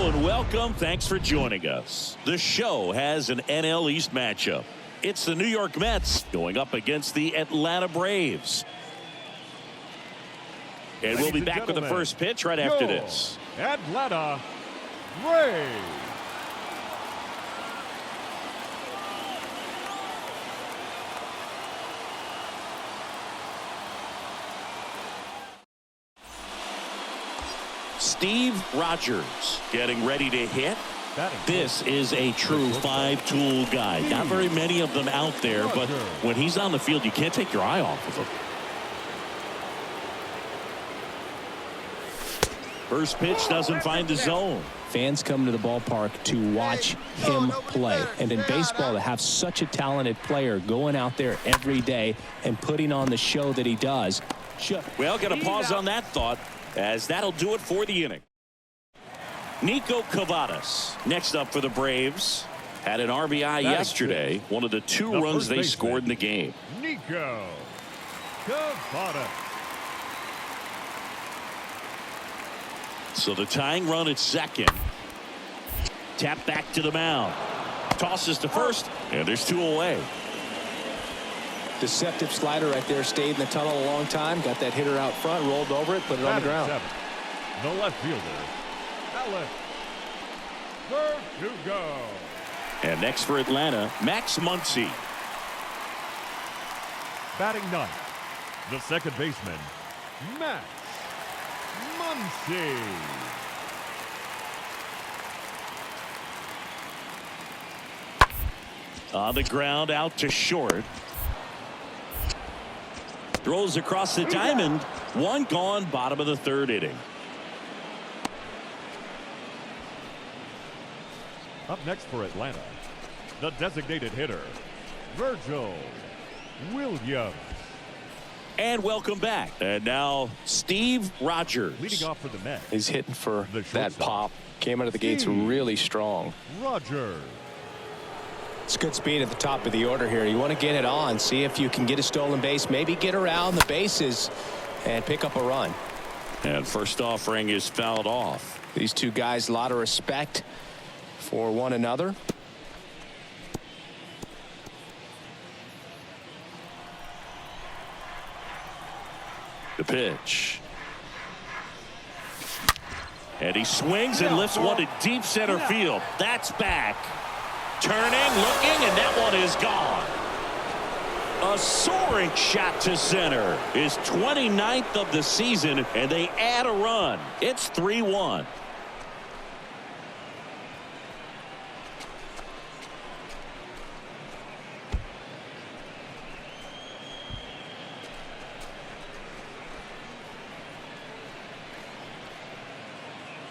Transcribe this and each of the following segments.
and welcome. Thanks for joining us. The show has an NL East matchup. It's the New York Mets going up against the Atlanta Braves. And we'll be back with the first pitch right after this. Atlanta Braves. Steve Rogers getting ready to hit. This is a true five-tool guy. Not very many of them out there, but when he's on the field, you can't take your eye off of him. First pitch doesn't find the zone. Fans come to the ballpark to watch him play. And in baseball, to have such a talented player going out there every day and putting on the show that he does. Well, going to pause on that thought, as that'll do it for the inning. Nico Cavadas next up for the Braves. Had an RBI yesterday. One of the two runs they scored in the game. Nico Cavadas. So the tying run at second. Tap back to the mound. Tosses to first, and there's two away. Deceptive slider right there. Stayed in the tunnel a long time. Got that hitter out front. Rolled over it. Put it on the ground. The left fielder, Alex Verdugo. And next for Atlanta, Max Muncy. Batting ninth, the second baseman, Max Muncy. On the ground, out to short. Throws across the diamond. One gone, bottom of the third inning. Up next for Atlanta, the designated hitter, Virgil Williams. And welcome back. And now Steve Rogers. Leading off for the Mets. He's hitting for that pop. Came out of the gates really strong. Rogers. It's good speed at the top of the order here. You want to get it on. See if you can get a stolen base. Maybe get around the bases and pick up a run. And first offering is fouled off. These two guys, a lot of respect for one another. The pitch. And he swings and lifts one to deep center field. That's back. Turning, looking, and that one is gone. A soaring shot to center. His 29th of the season, and they add a run. It's 3-1.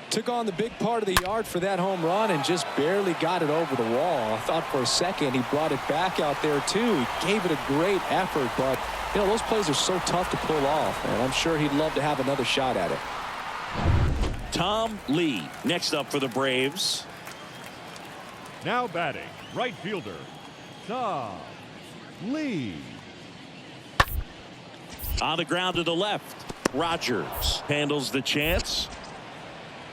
Took on the big part of the yard for that home run and just barely got it over the wall. I thought for a second he brought it back out there too. He gave it a great effort, but you know those plays are so tough to pull off, and I'm sure he'd love to have another shot at it. Tom Lee next up for the Braves. Now batting, right fielder, Tom Lee. On the ground to the left, Rogers handles the chance.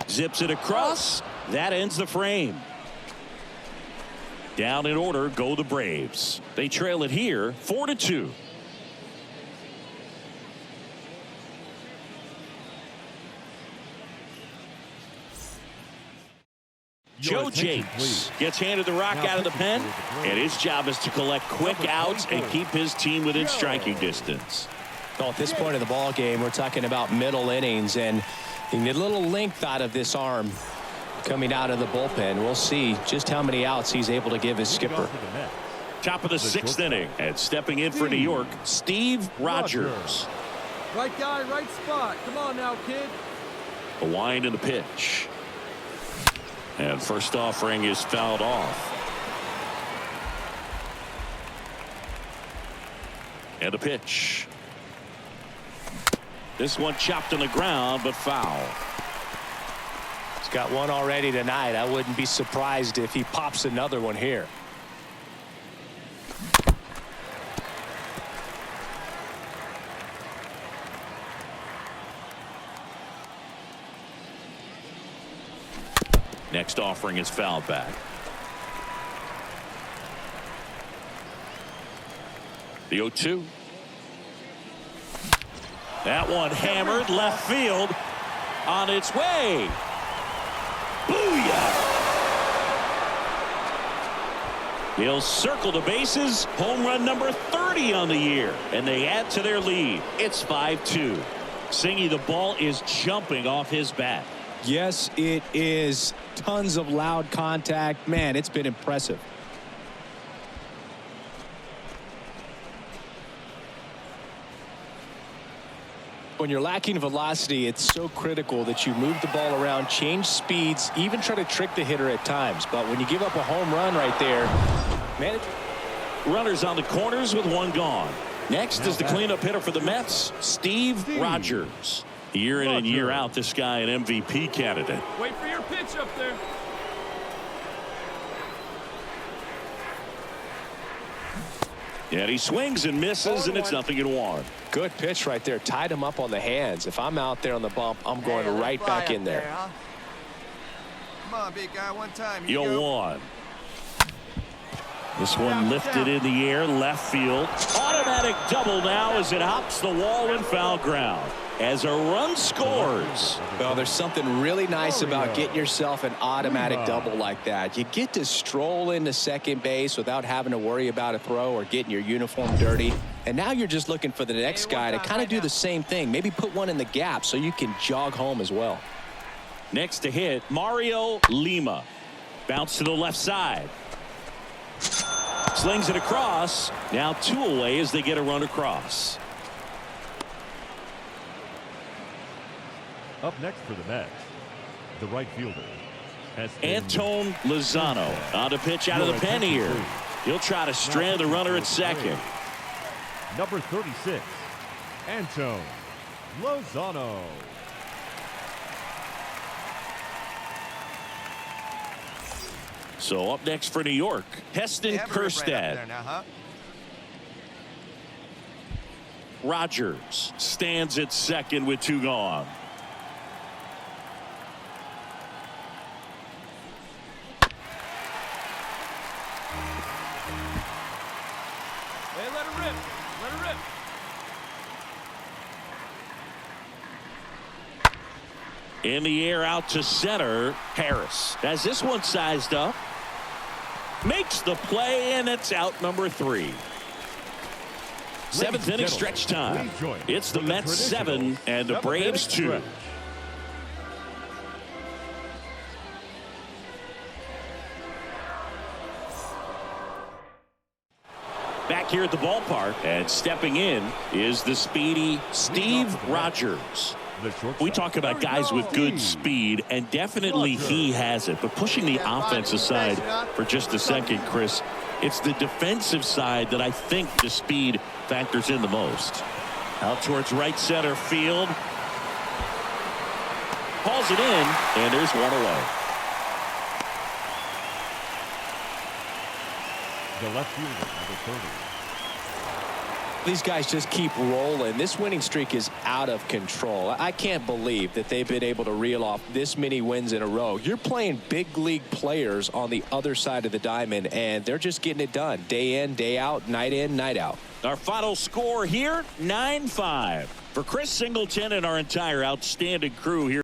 Zips it across. That ends the frame. Down in order go the Braves. They trail it here 4-2. Joe Jakes gets handed the rock out of the pen, and his job is to collect quick outs and keep his team within striking distance. Well, at this point of the ball game, we're talking about middle innings, and you need a little length out of this arm coming out of the bullpen. We'll see just how many outs he's able to give his skipper. Top of the sixth inning, and stepping in for New York, Steve Rogers. Right guy, right spot. Come on now, kid. A wind in the pitch. And first offering is fouled off. And the pitch. This one chopped on the ground, but foul. He's got one already tonight. I wouldn't be surprised if he pops another one here. Next offering is fouled back. The 0-2. That one hammered left field on its way. Booyah! He'll circle the bases. Home run number 30 on the year. And they add to their lead. It's 5-2. Singy, the ball is jumping off his bat. Yes, it is. Tons of loud contact. Man, it's been impressive. When you're lacking velocity, it's so critical that you move the ball around, change speeds, even try to trick the hitter at times. But when you give up a home run right there, man. Runners on the corners with one gone. Next is the cleanup hitter for the Mets, Steve Rogers. Year in and year out, this guy an MVP candidate. Wait for your pitch up there. And he swings and misses, and it's 0-1. Good pitch right there. Tied him up on the hands. If I'm out there on the bump, I'm going right back in there. Huh? Come on, big guy, one time. 0-1. This one lifted in the air, left field. Automatic double now as it hops the wall in foul ground. As a run scores. Well, there's something really nice about getting yourself an automatic double like that. You get to stroll into second base without having to worry about a throw or getting your uniform dirty. And now you're just looking for the next guy to kind of do the same thing. Maybe put one in the gap so you can jog home as well. Next to hit, Mario Lima. Bounce to the left side. Slings it across. Now 2 away as they get a run across. Up next for the Mets, the right fielder, Antone Lozano on to pitch out of the pen here. He'll try to strand the runner at second. Number 36, Antone Lozano. So up next for New York, Heston Kjerstad. Rogers stands at second with 2 gone. Hey, let it rip. Let it rip. In the air out to center. Harris has this one sized up. Makes the play, and it's out number 3. 7th inning stretch time. It's the Mets 7 and the Braves 2. Back here at the ballpark, and stepping in is the speedy Steve Rogers. We talk about guys with good speed, and definitely he has it. But pushing the offense aside for just a second, Chris, it's the defensive side that I think the speed factors in the most. Out towards right center field. Hauls it in, and there's one away. The left fielder, number 30. These guys just keep rolling. This winning streak is out of control. I can't believe that they've been able to reel off this many wins in a row. You're playing big league players on the other side of the diamond, and they're just getting it done. Day in, day out, night in, night out. Our final score here, 9-5. For Chris Singleton and our entire outstanding crew here.